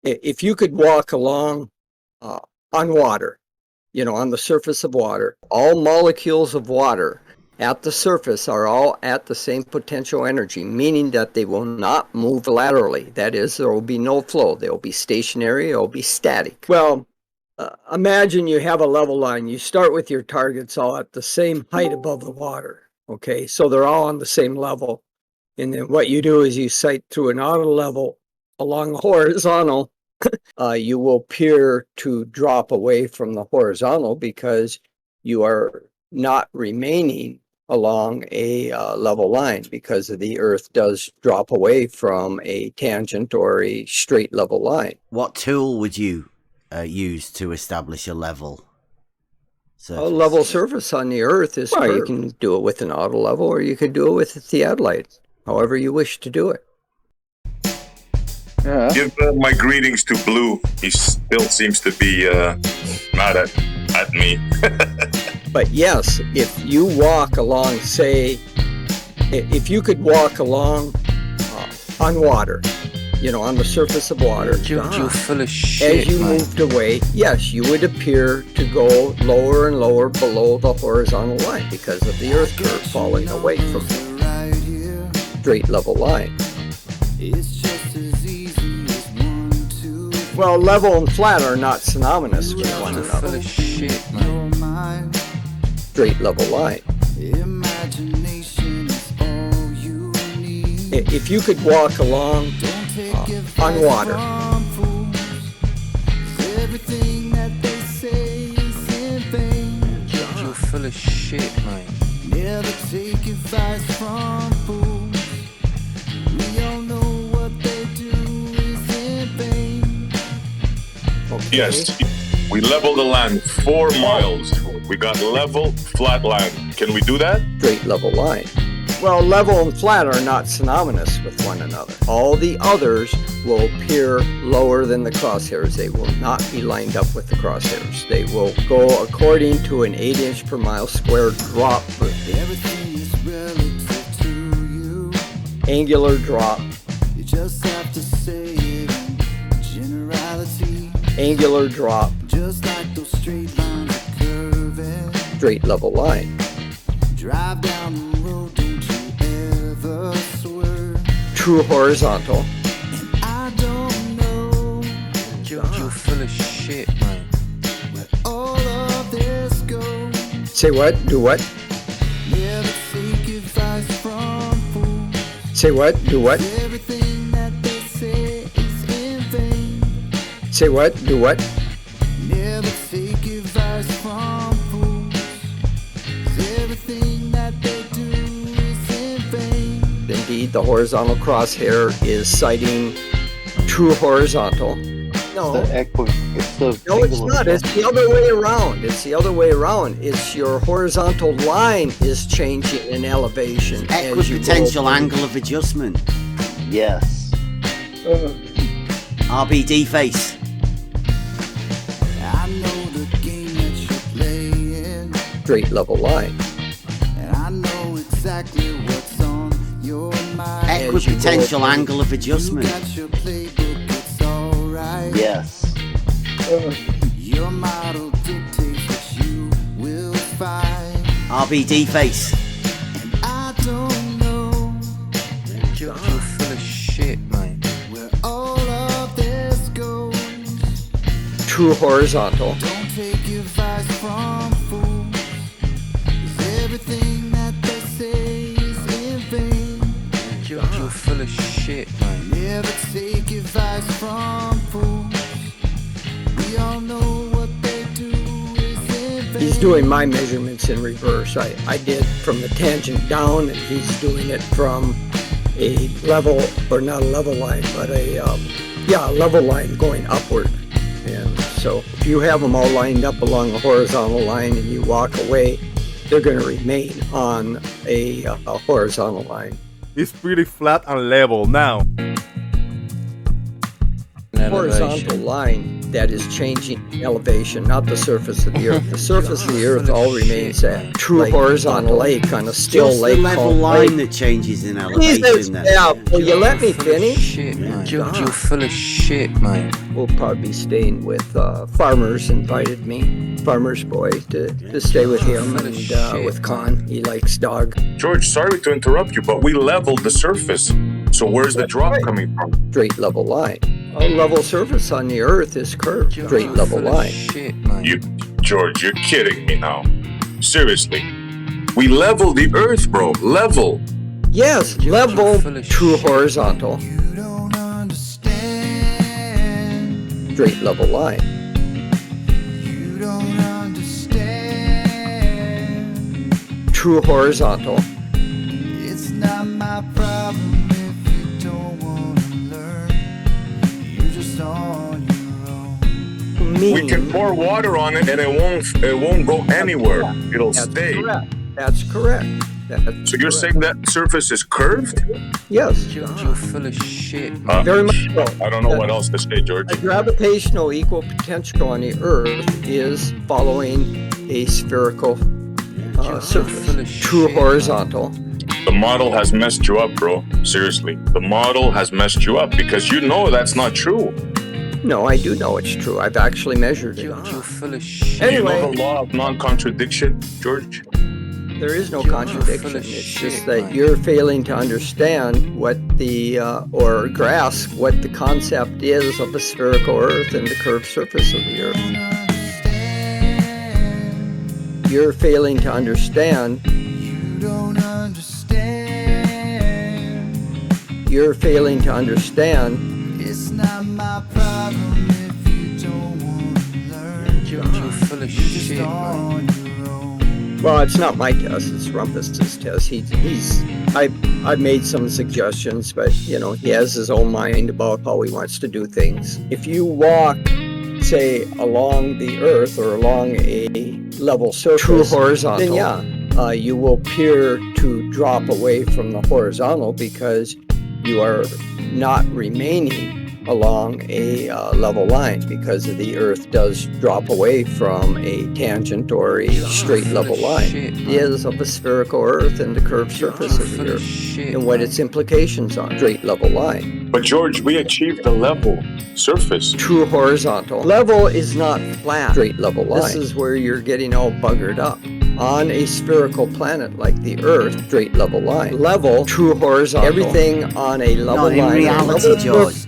If you could walk along on water, on the surface of water, all molecules of water at the surface are all at the same potential energy, meaning that they will not move laterally. That is, there will be no flow. They will be stationary, it will be static. Well, imagine you have a level line. You start with your targets all at the same height above the water. Okay, so they're all on the same level. And then what you do is you sight through an auto level along the horizontal. You will appear to drop away from the horizontal because you are not remaining along a level line, because the Earth does drop away from a tangent or a straight level line. What tool would you use to establish a level surface? A level surface on the Earth is curved. You can do it with an auto level, or you could do it with a theodolite, however you wish to do it. Give my greetings to Blue. He still seems to be mad at me. But yes, if you walk along, say, if you could walk along on water, on the surface of water, you're full of shit, as you moved away, yes, you would appear to go lower and lower below the horizontal line because of the Earth curve falling away from the straight level line. Well, level and flat are not synonymous with one another. Full of shit, man. Straight level line. If you could walk along on water, You're full of shit, mate. Never take advice from fools. We all know what they do is in vain. okay. Yes, we leveled the land 4 miles. We got level, flat land. Can we do that? Straight level line. Well, level and flat are not synonymous with one another. All the others will appear lower than the crosshairs. They will not be lined up with the crosshairs. They will go according to an 8" per mile square drop. Everything is relative to you. Angular drop. You just have to say it in generality. Angular drop. Just like those straight lines are curving. Straight level line. Drive down the road, don't you ever swerve. True horizontal. And I don't know You're full of shit, mate. where all of this goes. Say what? Do what? Never take advice from fools. Say what? Do what? Everything that they say is in vain. Say what? Do what? Never take advice from fools. Everything that they do is in vain. Indeed, the horizontal crosshair is sighting true horizontal. No, no, it's not. It's the other way around. It's the other way around. It's your horizontal line is changing in elevation as you Equipotential go. angle of adjustment. Yes. RBD face. I know the game that you're playing, Straight level line. and I know exactly what's on your mind. Equipotential angle of You adjustment. got your playbook, it's alright. Yes. Your model dictates what you will find. RBD face. And I don't know You're full of shit, mate. where all of this goes. True horizontal. Don't take advice from fools, 'cause everything that they say is in vain. You're full of shit, mate. Never take advice from fools. We all know what they do is in vain. He's doing my measurements in reverse. I did from the tangent down, and he's doing it from a level, or not a level line, but a level line going upward. And so if you have them all lined up along a horizontal line and you walk away, they're going to remain on a horizontal line. It's pretty flat and level now. Horizontal line that is changing elevation, not the surface of the Earth. The surface of the Earth all remains a true horizontal lake on a still Just lake the level called line lake. that changes in Jesus, elevation. Then. yeah, will you let me You're full of finish? Shit, man. You're full of shit, man. We'll probably be staying with Farmers invited me, Farmer's boy, to stay with him and with Con. He likes dog. George, sorry to interrupt you, but we leveled the surface. So where's the drop coming from? Straight level line. A level surface on the Earth is curved. Straight level Full of line. Shit, man. George, you're kidding me now. Seriously. We leveled the Earth, bro. Level. Yes, level, full of true shit. horizontal, You don't understand. straight level line. You don't understand. True horizontal. It's not my problem if you don't want to learn. You're just on your own. We can pour water on it and it won't go anywhere. It'll That's stay. correct. That's correct. That's So you're correct. saying that surface is curved? Yes, You're full of shit, man. very much so. I don't know what else to say, George. A gravitational equal potential on the Earth is following a spherical surface. True horizontal. The model has messed you up, bro. Seriously. The model has messed you up because you know that's not true. No, I do know it's true. I've actually measured it. You're full of shit. Do you know Anyway, the law of non-contradiction, George? there is no You're contradiction. full of It's shit, just that man. you're failing to understand what the, or grasp what the concept is of a spherical Earth and the curved surface of the Earth. You're failing to understand. You don't understand. You're failing to understand. It's not my problem if you don't want to learn. You're full of You're just shit, man. on your own. Well, it's not my test. It's Rumpus's test. I've made some suggestions, but he has his own mind about how he wants to do things. If you walk, say, along the Earth or along a level surface, true horizontal, then you will appear to drop away from the horizontal because you are not remaining along a level line, because the Earth does drop away from a tangent or a straight level line. It is of a spherical Earth and the curved surface of the Earth and what its implications are. Straight level line. But George, we achieved the level surface. True horizontal. Level is not flat. Straight level line. This is where you're getting all buggered up. On a spherical planet like the Earth, straight level line. Level, true horizontal. Everything on a level Not in line. reality, level George.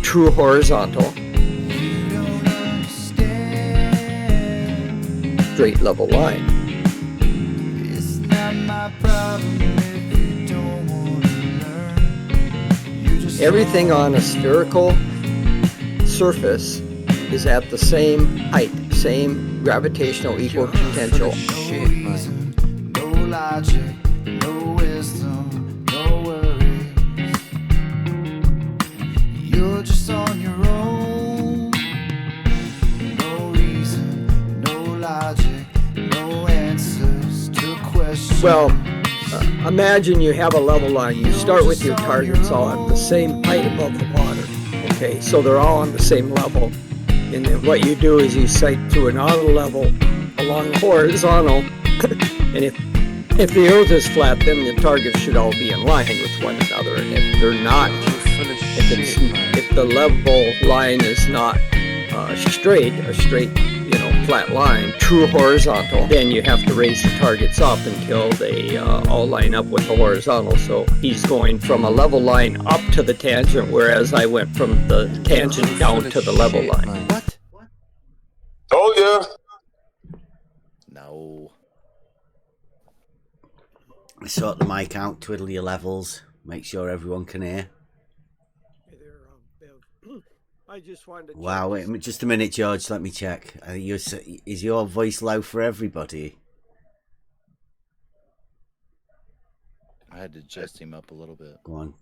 True horizontal. You don't understand. Straight level line. It's not my problem if you don't want to learn. You're just Everything on a spherical surface is at the same height, same gravitational equal potential. Shit, man. no logic, no wisdom, no worries. You're just on your own. No reason, no logic, no answers to questions. Well, imagine you have a level line. You start with your targets all at the same height above the water. Okay, so they're all on the same level. And then what you do is you sight to an auto level along the horizontal. And if the Earth is flat, then the targets should all be in line with one another. And if they're not, You're full of shit, man. if the level line is not a straight flat line, true horizontal, then you have to raise the targets up until they all line up with the horizontal. So he's going from a level line up to the tangent, whereas I went from the tangent down to the level line. What? Oh yeah. No. Sort the mic out, twiddle your levels, make sure everyone can hear. I just wanted to Wow, wait, just a minute, George. Let me check. Is your voice low for everybody? I had to adjust him up a little bit. Go on.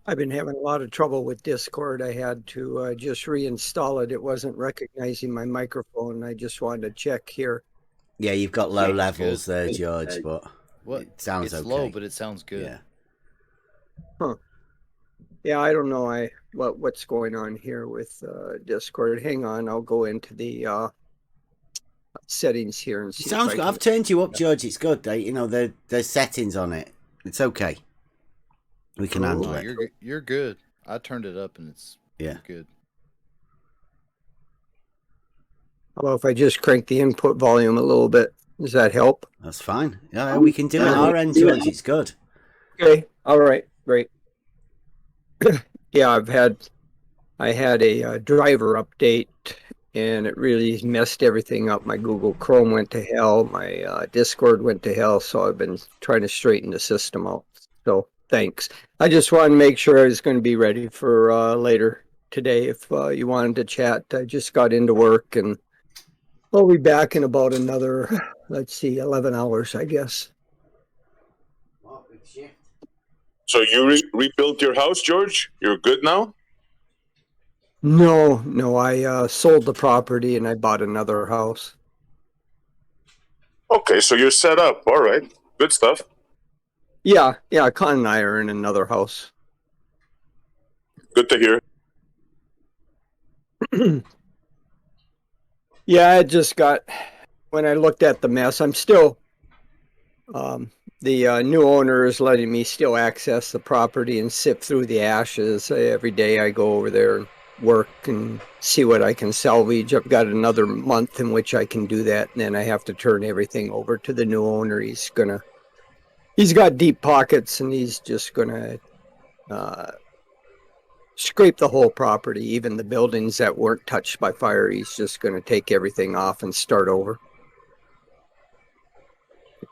I've been having a lot of trouble with Discord. I had to just reinstall it. It wasn't recognizing my microphone. I just wanted to check here. Yeah, you've got low Sounds levels good. there, George, but What? it sounds it's okay. low, but it sounds good. Yeah. Huh. Yeah, I don't know. What's going on here with Discord. Hang on, I'll go into the settings here and It see if sounds I good. can. I've turned you up, George. It's good. There's settings on it. It's okay. We can handle No, it. you're good. I turned it up and Yeah. you're good. How about if I just crank the input volume a little bit? Does that help? That's fine. Yeah, we can do it our end, George. It's good. Okay. All right. Great. Yeah, I had a driver update, and it really messed everything up. My Google Chrome went to hell. My Discord went to hell. So I've been trying to straighten the system out. So thanks. I just wanted to make sure I was going to be ready for later today. If you wanted to chat, I just got into work, and I'll be back in about another, let's see, 11 hours, I guess. So you rebuilt your house, George? You're good now? No, I sold the property and I bought another house. Okay, so you're set up. All right. Good stuff. Yeah, Con and I are in another house. Good to hear. Yeah, I just got, when I looked at the mess, I'm still, the new owner is letting me still access the property and sift through the ashes. Every day I go over there and work and see what I can salvage. I've got another month in which I can do that, and then I have to turn everything over to the new owner. He's got deep pockets, and he's just gonna scrape the whole property, even the buildings that weren't touched by fire. He's just gonna take everything off and start over.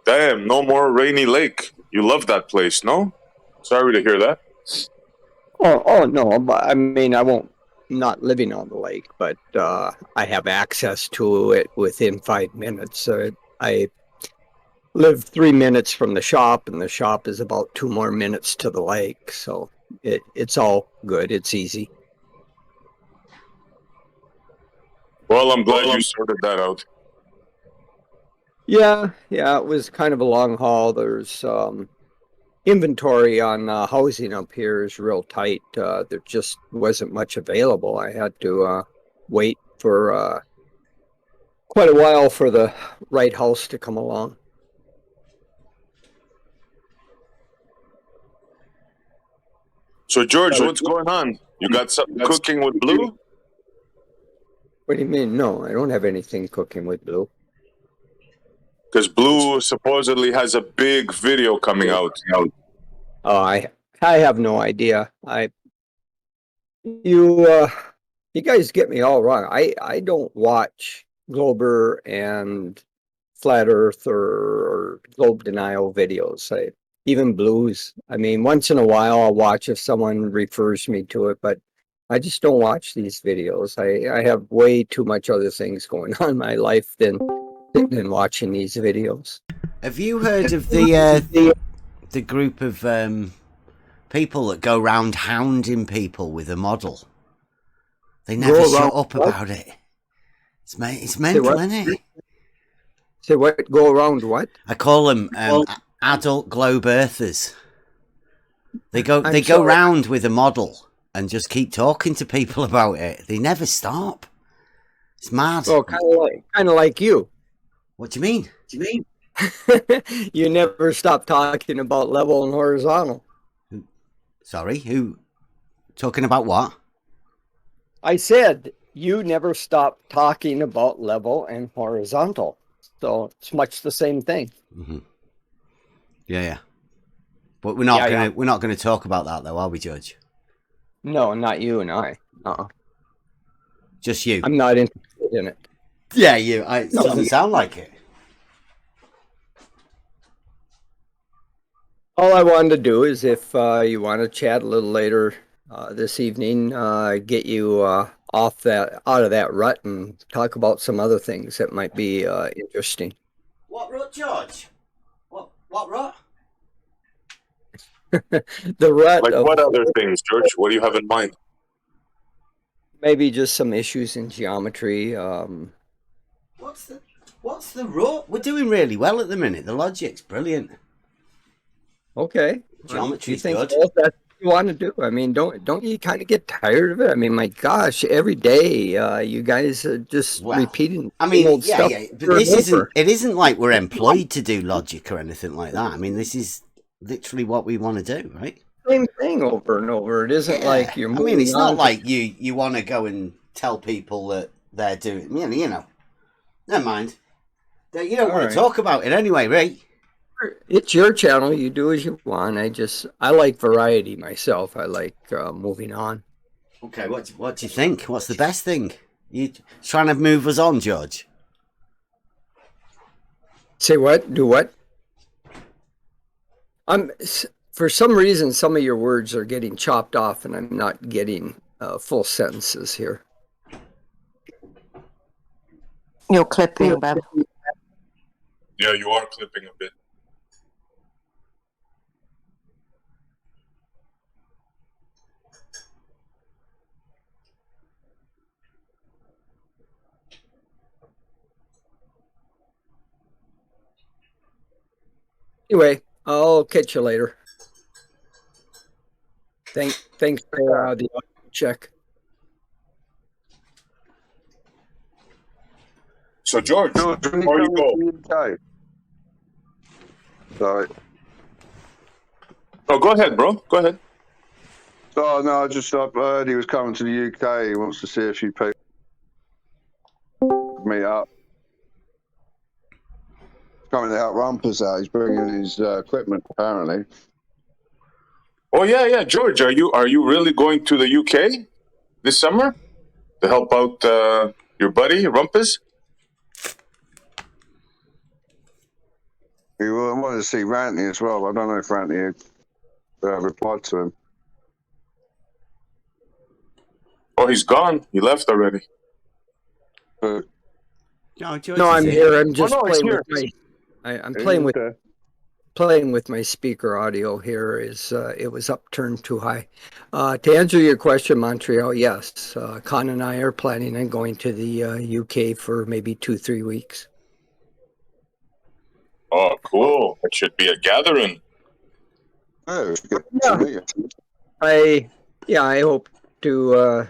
Damn, no more Rainy Lake. You love that place, no? Sorry to hear that. Oh no, but I mean, I won't not living on the lake, but I have access to it within 5 minutes. I live 3 minutes from the shop, and the shop is about 2 more minutes to the lake. So it's all good. It's easy. Well, I'm glad you sorted that out. Yeah, it was kind of a long haul. There's inventory on housing up here is real tight. There just wasn't much available. I had to wait for quite a while for the right house to come along. So, George, what's going on? You got something cooking with Blue? What do you mean? No, I don't have anything cooking with Blue. Because Blue supposedly has a big video coming out. Oh, I have no idea. You guys get me all wrong. I don't watch Glober and Flat Earth or Globe Denial videos. Even Blues. I mean, once in a while I'll watch if someone refers me to it, but I just don't watch these videos. I have way too much other things going on in my life than watching these videos. Have you heard of the group of people that go round hounding people with a model? They never shut up about it. It's mental, isn't it? Say what? Go around what? I call them adult globe earthers. They go round with a model and just keep talking to people about it. They never stop. It's mad. Oh, kind of like you. What do you mean? You never stop talking about level and horizontal. Sorry, who? Talking about what? I said you never stop talking about level and horizontal. So it's much the same thing. Mm-hmm. Yeah. But we're not gonna talk about that though, are we, Judge? No, not you and I. Just you. I'm not interested in it. Yeah, you. It doesn't sound like it. All I wanted to do is, if you want to chat a little later this evening, get you out of that rut and talk about some other things that might be interesting. What rut, George? What rut? The rut. Like what other things, George? What do you have in mind? Maybe just some issues in geometry. What's the rut? We're doing really well at the minute. The logic's brilliant. Okay. Well, Geometry's you think good. all that you want to do? I mean, don't you kind of get tired of it? I mean, my gosh, every day you guys are just Well, repeating I the same mean, old yeah, stuff yeah, but over and this isn't. over. It isn't like we're employed to do logic or anything like that. I mean, this is literally what we want to do, right? Same thing over and over. It isn't Yeah. like you're I mean, moving it's not on to like you want to go and tell people that they're doing. You know. Never mind. You don't all want right. to talk about it anyway, right? It's your channel. You do as you want. I like variety myself. I like moving on. Okay. What do you think? What's the best thing? You trying to move us on, George? Say what? Do what? For some reason, some of your words are getting chopped off, and I'm not getting full sentences here. You're clipping, Beb. Yeah, you are clipping a bit. Anyway, I'll catch you later. Thanks for the check. So, George, George, when before you go, to the UK? Sorry. oh, go ahead, bro. Go ahead. Oh, no, I just heard he was coming to the UK. He wants to see a few people meet up. He's coming to help Rumpus out. He's bringing his equipment, apparently. Oh yeah, George, are you really going to the UK this summer to help out your buddy Rumpus? He wanted to see Ranty as well. I don't know if Ranty replied to him. Oh, he's gone. He left already. But No, George No, is I'm here. here. I'm just no, he's playing here. with I'm he's playing with there. my speaker audio here. It was upturned too high. To answer your question, Montreal, yes. Con and I are planning on going to the UK for maybe 2-3 weeks. Oh, cool. It should be a gathering. Oh, it's good Yeah. to meet you. I hope to.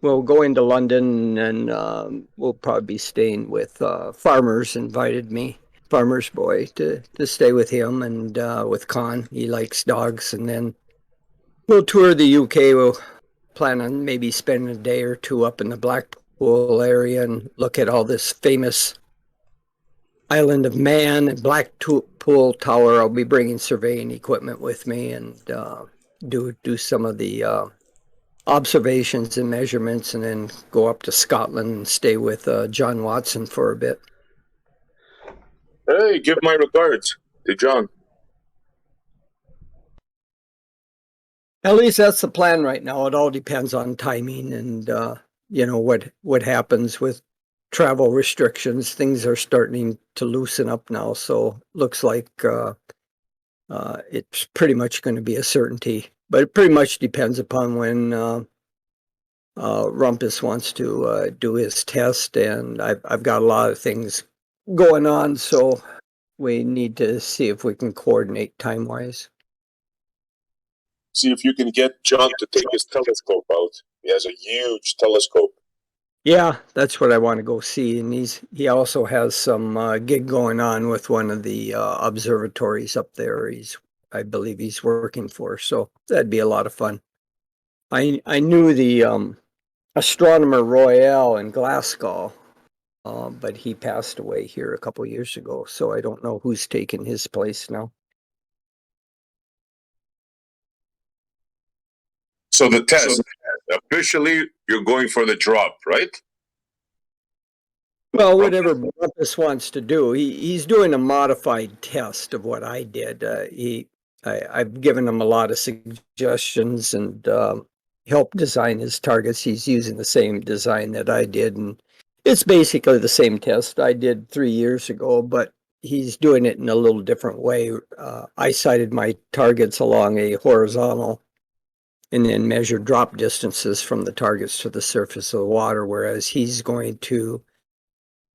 We'll go into London, and we'll probably be staying with Farmers. Invited me, Farmer's boy, to stay with him and with Con. He likes dogs, and then we'll tour the UK. We'll plan on maybe spending a day or two up in the Blackpool area and look at all this famous Island of Man and Blackpool Tower. I'll be bringing surveying equipment with me and do some of the observations and measurements, and then go up to Scotland and stay with John Watson for a bit. Hey, give my regards to John. At least that's the plan right now. It all depends on timing and what happens with travel restrictions. Things are starting to loosen up now, so looks like it's pretty much going to be a certainty. But it pretty much depends upon when Rumpus wants to do his test, and I've got a lot of things going on, so we need to see if we can coordinate time-wise. See if you can get John to take his telescope out. He has a huge telescope. Yeah, that's what I want to go see, and he also has some gig going on with one of the observatories up there. I believe he's working for, so that'd be a lot of fun. I knew the astronomer Royale in Glasgow, but he passed away here a couple years ago, so I don't know who's taking his place now. So the test, officially, you're going for the drop, right? Well, whatever Rumpus wants to do, he's doing a modified test of what I did. I've given him a lot of suggestions and helped design his targets. He's using the same design that I did, and it's basically the same test I did 3 years ago, but he's doing it in a little different way. I sighted my targets along a horizontal and then measured drop distances from the targets to the surface of the water, whereas he's going to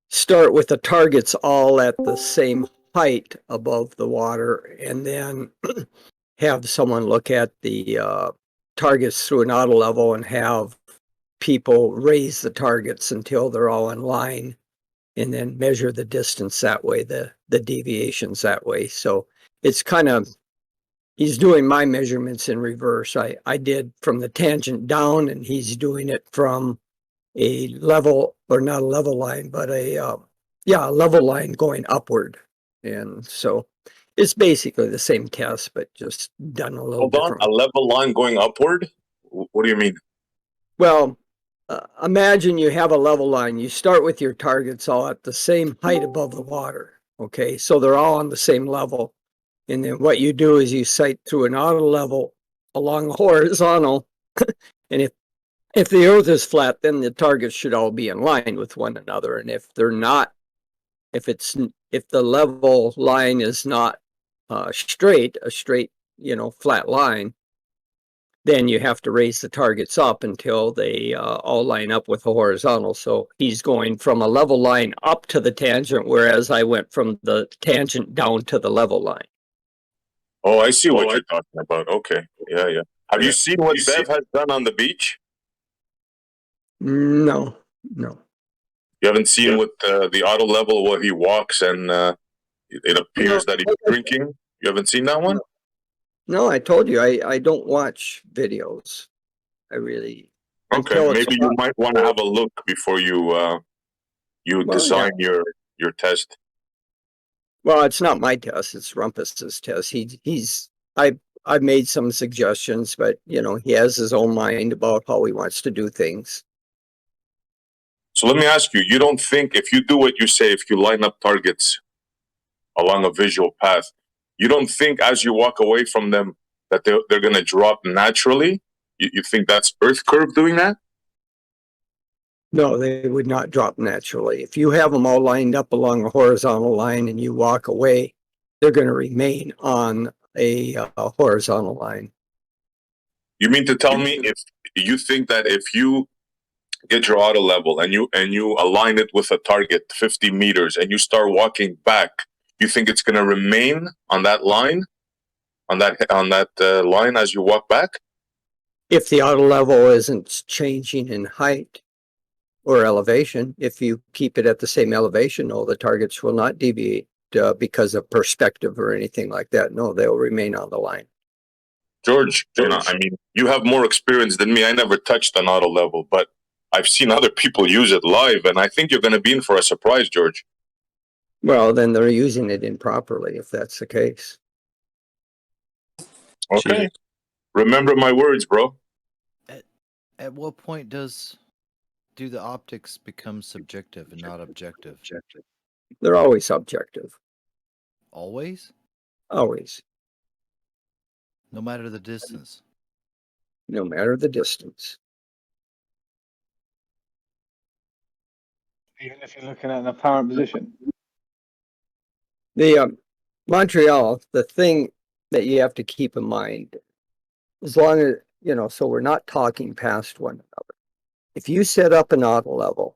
start with the targets all at the same height above the water, and then have someone look at the targets through an auto level and have people raise the targets until they're all in line, and then measure the distance that way, the deviations that way. So it's kind of, he's doing my measurements in reverse. I did from the tangent down, and he's doing it from a level, or not a level line, but a level line going upward. And so it's basically the same test, but just done a little Hold on, different. a level line going upward? What do you mean? Well, imagine you have a level line. You start with your targets all at the same height above the water. Okay, so they're all on the same level. And then what you do is you sight through an auto level along the horizontal. And if the earth is flat, then the targets should all be in line with one another. And if they're not, if the level line is not a straight, flat line, then you have to raise the targets up until they all line up with the horizontal. So he's going from a level line up to the tangent, whereas I went from the tangent down to the level line. Oh, I see what you're talking about. Okay. Yeah. Have you seen what Bev has done on the beach? No. You haven't seen with the auto level where he walks and it appears that he's drinking? You haven't seen that one? No, I told you, I don't watch videos. I really. Okay, maybe you might want to have a look before you design your test. Well, it's not my test; it's Rumpus's test. I've made some suggestions, but he has his own mind about how he wants to do things. So let me ask you: you don't think if you do what you say, if you line up targets along a visual path, you don't think as you walk away from them that they're going to drop naturally? You think that's Earth curve doing that? No, they would not drop naturally. If you have them all lined up along a horizontal line and you walk away, they're going to remain on a horizontal line. You mean to tell me if you think that if you get your auto level and you align it with a target 50 meters and you start walking back, you think it's going to remain on that line, on that line as you walk back? If the auto level isn't changing in height or elevation, if you keep it at the same elevation, no, the targets will not deviate because of perspective or anything like that. No, they'll remain on the line. George, I mean, you have more experience than me. I never touched an auto level, but I've seen other people use it live, and I think you're going to be in for a surprise, George. Well, then they're using it improperly if that's the case. Okay. Remember my words, bro. At what point do the optics become subjective and not objective? They're always subjective. Always? Always. No matter the distance? No matter the distance. Even if you're looking at an apparent position. The Montreal, the thing that you have to keep in mind, as long as, so we're not talking past one another. If you set up an auto level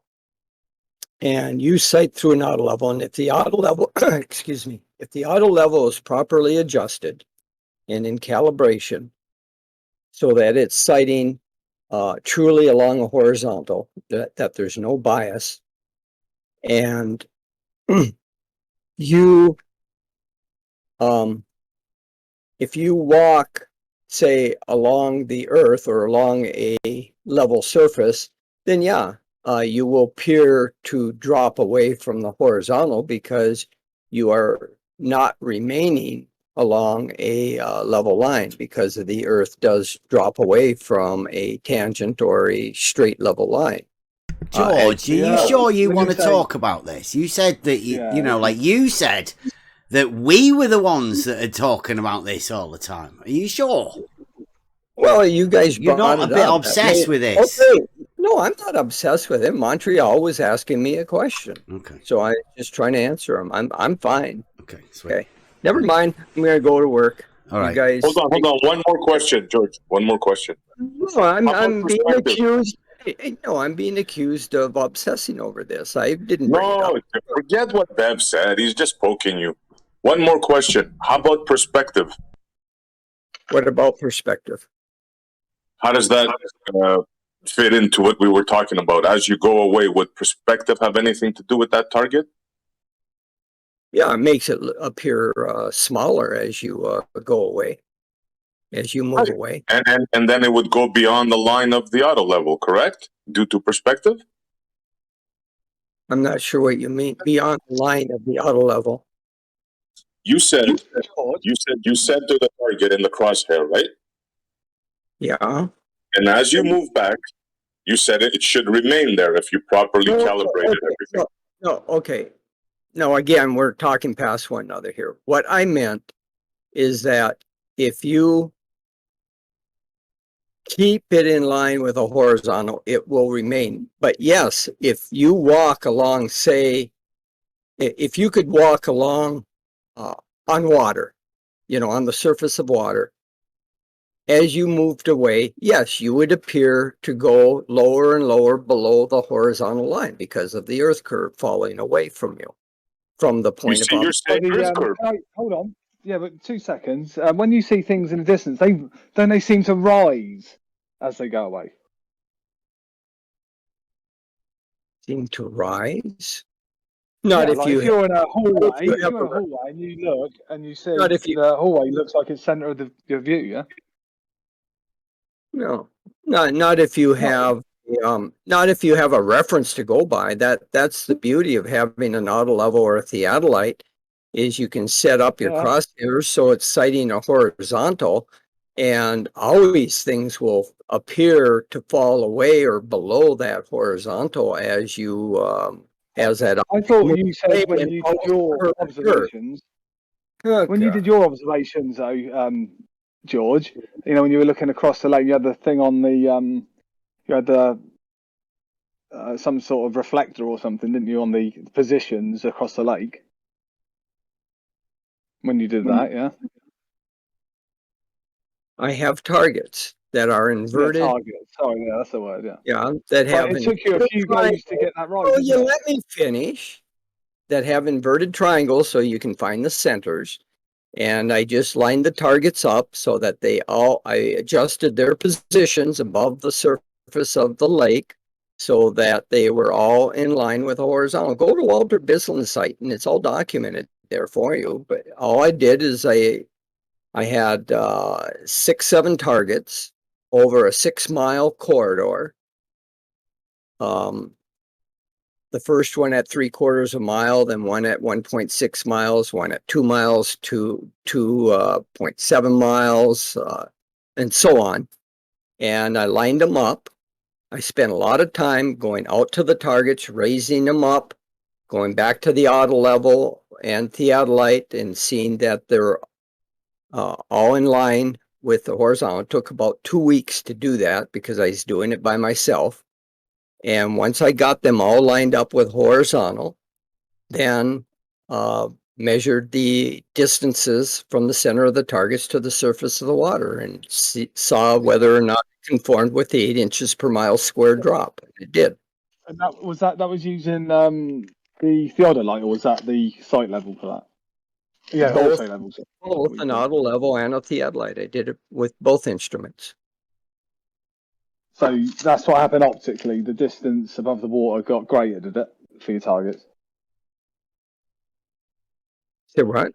and you sight through an auto level, and if the auto level, excuse me, if the auto level is properly adjusted and in calibration so that it's sighting truly along a horizontal, that there's no bias, and you, if you walk, say, along the earth or along a level surface, then you will appear to drop away from the horizontal because you are not remaining along a level line, because the earth does drop away from a tangent or a straight level line. George, are you sure you want to talk about this? You said that you said that we were the ones that are talking about this all the time. Are you sure? Well, you guys You're brought not a it bit up. obsessed with this. Okay. No, I'm not obsessed with it. Montreal was asking me a question. Okay. So I'm just trying to answer him. I'm fine. Okay, sweet. Okay. Never mind. I'm going to go to work. All right. You guys. Hold on. One more question, George. One more question. No, I'm being accused. No, I'm being accused of obsessing over this. I didn't bring it up. No, forget what Bev said. He's just poking you. One more question. How about perspective? What about perspective? How does that fit into what we were talking about? As you go away, would perspective have anything to do with that target? Yeah, it makes it appear smaller as you go away, as you move away. And then it would go beyond the line of the auto level, correct? Due to perspective? I'm not sure what you mean beyond the line of the auto level. You said you center the target in the crosshair, right? Yeah. And as you move back, you said it should remain there if you properly calibrated everything. No, okay. No, again, we're talking past one another here. What I meant is that if you keep it in line with a horizontal, it will remain. But yes, if you walk along, say, if you could walk along on water, on the surface of water, as you moved away, yes, you would appear to go lower and lower below the horizontal line because of the earth curve falling away from you, from the point of You're saying earth curve. Hold on. Yeah, but 2 seconds. When you see things in the distance, don't they seem to rise as they go away? Seem to rise. Not Yeah, if like you if you're in a hallway, if you have a- and you look and you see Not if you- the hallway looks like it's center of your view, yeah? No, not if you have not if you have a reference to go by. That's the beauty of having an auto level or a theodolite, is you can set up your Yeah. crosshairs so it's sighting a horizontal, and always things will appear to fall away or below that horizontal as you as that. I thought you said away when and you follow did your the curve. observations, Okay. when you did your observations though, George, when you were looking across the lake, you had the thing on the you had the some sort of reflector or something, didn't you, on the positions across the lake? When you did that, yeah. I have targets that are inverted. Yeah, target. Sorry, yeah, that's the word. Yeah. Yeah, that have. But it took you a few goes to get that right. Oh, didn't you it? let me finish. That have inverted triangles so you can find the centers. And I just lined the targets up so that I adjusted their positions above the surface of the lake so that they were all in line with the horizontal. Go to Walter Bislin's site and it's all documented there for you. But all I did is I had 6-7 targets over a 6-mile corridor. The first one at 3/4 mile, then one at 1.6 miles, one at 2 miles, 2.7 miles, and so on. And I lined them up. I spent a lot of time going out to the targets, raising them up, going back to the auto level and theodolite and seeing that they're all in line with the horizontal. It took about 2 weeks to do that because I was doing it by myself. And once I got them all lined up with horizontal, then measured the distances from the center of the targets to the surface of the water and saw whether or not it conformed with the 8 inches per mile square drop. It did. And that was using the theodolite, or was that the site level for that? Yeah, Both, auto levels. both an auto level and a theodolite. I did it with both instruments. So that's what happened optically. The distance above the water got greater, did it, for your targets? Say what?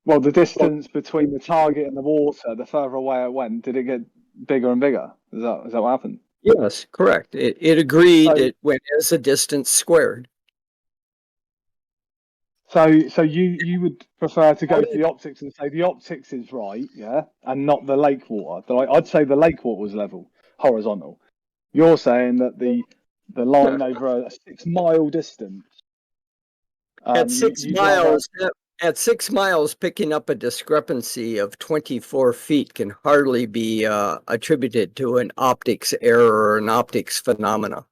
Well, the distance between the target and the water, the further away it went, did it get bigger and bigger? Is that what happened? Yes, correct. It agreed it went as a distance squared. So you would prefer to go to the optics and say the optics is right, yeah, and not the lake water. I'd say the lake water was level, horizontal. You're saying that the line over a 6-mile distance. At 6 miles, at 6 miles, picking up a discrepancy of 24 feet can hardly be attributed to an optics error or an optics phenomena.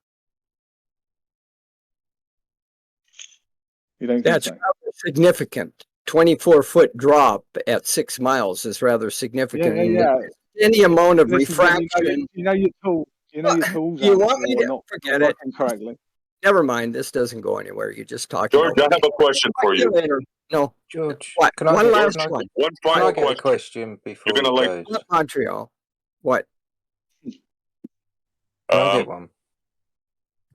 You don't think That's so? rather significant. 24-foot drop at 6 miles is rather significant. Yeah. Any amount of This is when refraction. you know your tools. You know your tools You aren't want me to not forget it? working correctly. Never mind. This doesn't go anywhere. You're just talking George, I over have me. a question for you. No. George, What? can I One get last can I, one. One can I final get a question. question before You're he gonna like. goes? Montreal. What? Can I get one?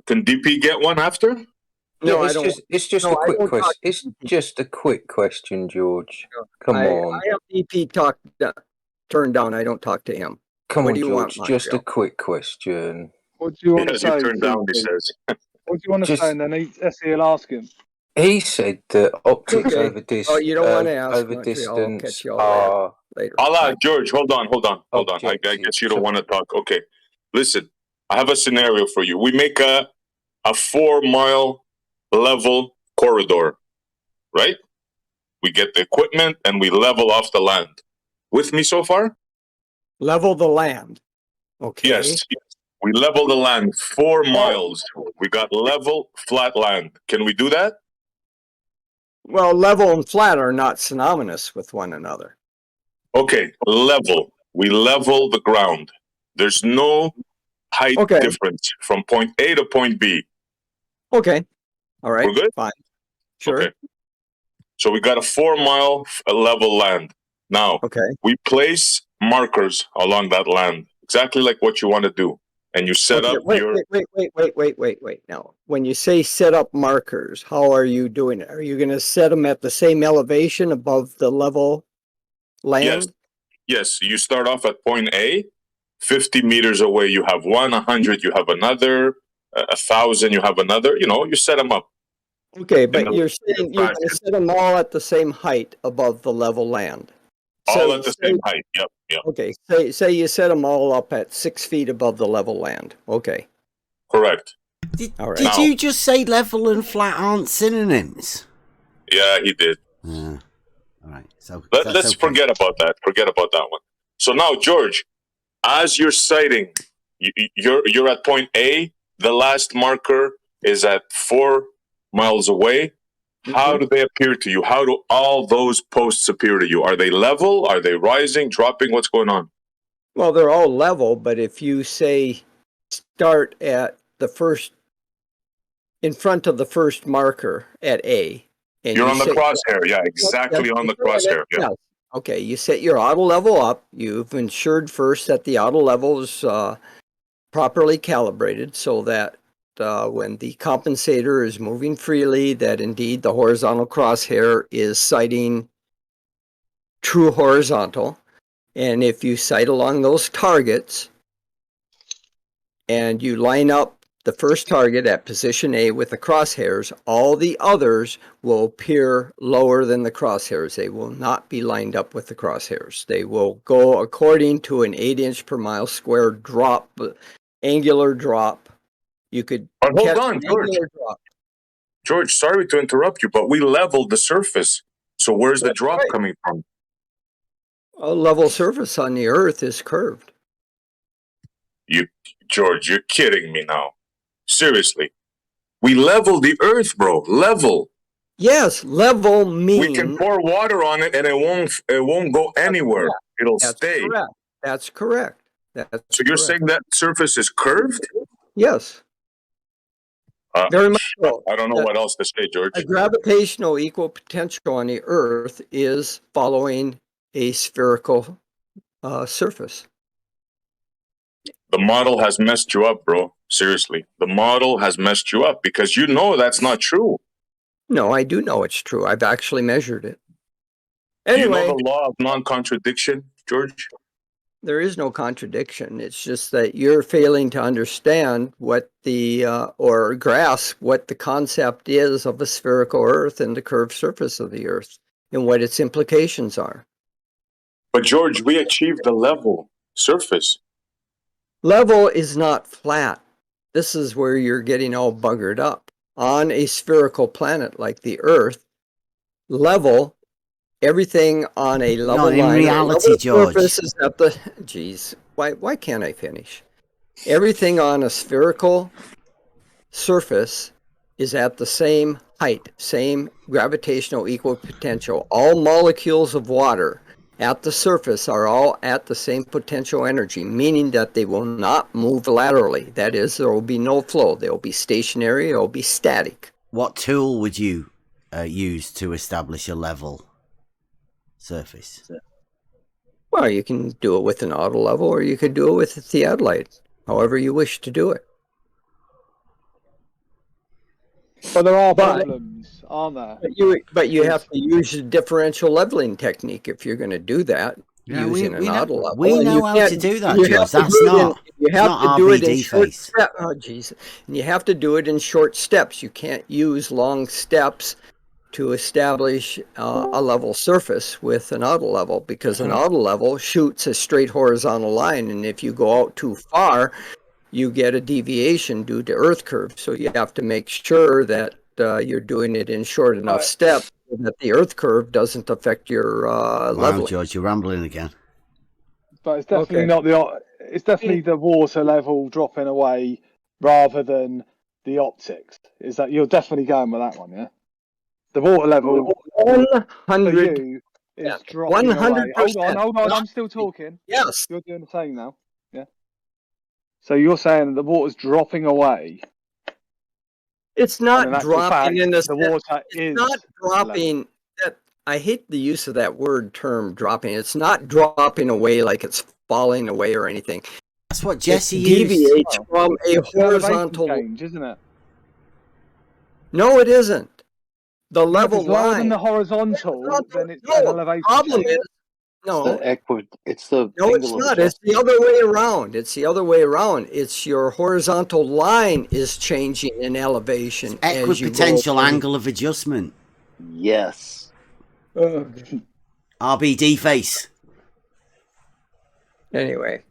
Can DP get one after? Yeah, No, I don't. it's just No, a I quick don't talk question. to It's DP. just a quick question, George. Come I on. have DP talk turned down. I don't talk to him. Come What on, do you want, George. Just a Montreal? quick question. What do you want Yes, to you say? turned down, he TP? says. What do you want to Just- say? And then SE will ask him. He said that optics Okay. over Oh, you don't want to ask over Montreal. I'll distance catch you all are later. George, hold on. I objective. guess you don't want to talk. Okay. Listen, I have a scenario for you. We make a 4-mile level corridor, right? We get the equipment and we level off the land. With me so far? Level the land. Okay. Yes. We level the land 4 miles. We got level, flat land. Can we do that? Well, level and flat are not synonymous with one another. Okay, level. We level the ground. There's no height Okay. difference from point A to point B. Okay. All right. We're good? Fine. Sure. Okay. So we got a 4-mile level land. Now, Okay. we place markers along that land, exactly like what you want to do. And you set Okay, up wait, your... wait. Now, when you say set up markers, how are you doing it? Are you going to set them at the same elevation above the level land? Yes, you start off at point A, 50 meters away you have one, 100 you have another, 1,000 you have another. You set them up. Okay, but the- you're saying you're going to set them all at the same height above the level land. All at the same height. Yep. Okay, say you set them all up at 6 feet above the level land. Okay. Correct. All right. Did you just say level and flat aren't synonyms? Yeah, he did. All right. So Let's forget about that. Forget about that one. So now, George, as you're sighting, you're at point A. The last marker is at 4 miles away. How do they appear to you? How do all those posts appear to you? Are they level? Are they rising, dropping? What's going on? Well, they're all level, but if you say start at the first, in front of the first marker at A, and You're on the say- crosshair. Yeah, exactly on the crosshair. Yeah. Yes. Okay, you set your auto level up. You've ensured first that the auto level is properly calibrated so that when the compensator is moving freely, that indeed the horizontal crosshair is sighting true horizontal. And if you sight along those targets and you line up the first target at position A with the crosshairs, all the others will appear lower than the crosshairs. They will not be lined up with the crosshairs. They will go according to an 8-inch per mile square drop, angular drop. You could But hold catch on, an George. angular drop. George, sorry to interrupt you, but we leveled the surface. So where's the That's drop right. coming from? A level surface on the earth is curved. George, you're kidding me now. Seriously. We level the earth, bro. Level. Yes, level means We can pour water on it and it won't go anywhere. It'll that's stay. correct. That's correct. That's So you're correct. saying that surface is curved? Yes, very much so. I don't know what else to say, George. A gravitational equal potential on the Earth is following a spherical surface. The model has messed you up, bro. Seriously. The model has messed you up because you know that's not true. No, I do know it's true. I've actually measured it. You Anyway, know the law of non-contradiction, George? there is no contradiction. It's just that you're failing to understand what the, or grasp what the concept is of a spherical Earth and the curved surface of the Earth and what its implications are. But George, we achieved the level surface. Level is not flat. This is where you're getting all buggered up. On a spherical planet like the Earth, level, everything on a level Not in line, reality, level George. surface is at the, geez, why can't I finish? Everything on a spherical surface is at the same height, same gravitational equal potential. All molecules of water at the surface are all at the same potential energy, meaning that they will not move laterally. That is, there will be no flow. They will be stationary, it will be static. What tool would you use to establish a level surface? Well, you can do it with an auto level, or you could do it with a theodolite, however you wish to do it. But there are problems, aren't there? But you have to use a differential leveling technique if you're going to do that. Yeah, using an auto level. We know how to do that, George. That's not RBD face. Oh, jeez. And you have to do it in short steps. You can't use long steps to establish a level surface with an auto level, because an auto level shoots a straight horizontal line, and if you go out too far, you get a deviation due to earth curve. So you have to make sure that you're doing it in short enough steps so that the earth curve doesn't affect your leveling. George, you're rambling again. But it's definitely it's definitely the water level dropping away rather than the optics. Is that you're definitely going with that one, yeah? The water level 100 for you is dropping 100%. away. Hold on, I'm still talking. Yes. You're doing the same now. Yeah. So you're saying the water's dropping away. It's not dropping in the water it's not dropping. I hate the use of that term dropping. It's not dropping away like it's falling away or anything. That's what Jesse deviates from a horizontal change, isn't it? No, it isn't. The level if it's lower line than the horizontal, then it's an elevation. Problem is, no, it's the no, it's not. It's the other way around. It's the other way around. It's your horizontal line is changing in elevation. Equipotential angle of adjustment. Yes. RBD face. Anyway,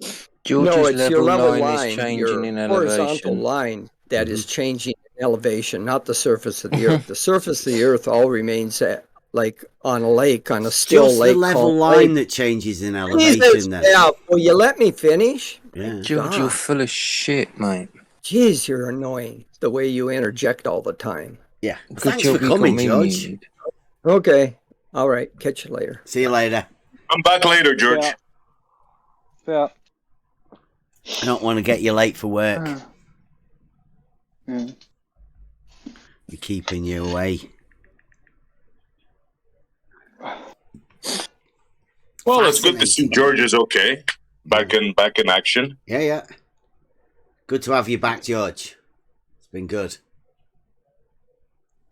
George's it's your level level line is changing in horizontal elevation. line that is changing in elevation, not the surface of the earth. The surface of the earth all remains like on a lake, on a still just lake. The level line that changes in elevation. Then. Yeah, will you let me finish? Yeah. George, you're full of shit, mate. Jeez, you're annoying. The way you interject all the time. Yeah. Good Thanks job for you coming, got me George. muted. Okay. All right. Catch you later. See you later. I'm back later, George. Yeah. I don't want to get you late for work. Yeah. We're keeping you away. Well, it's good to see George is okay. Back in action. Yeah. Good to have you back, George. It's been good.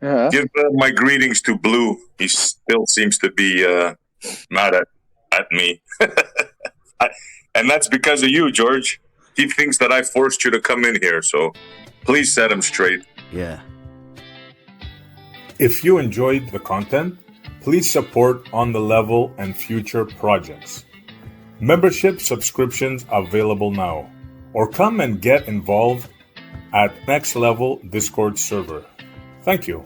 Yeah. Give my greetings to Blue. He still seems to be mad at me. And that's because of you, George. He thinks that I forced you to come in here, so please set him straight. Yeah. If you enjoyed the content, please support On the Level and future projects. Membership subscriptions available now, or come and get involved at Next Level Discord server. Thank you.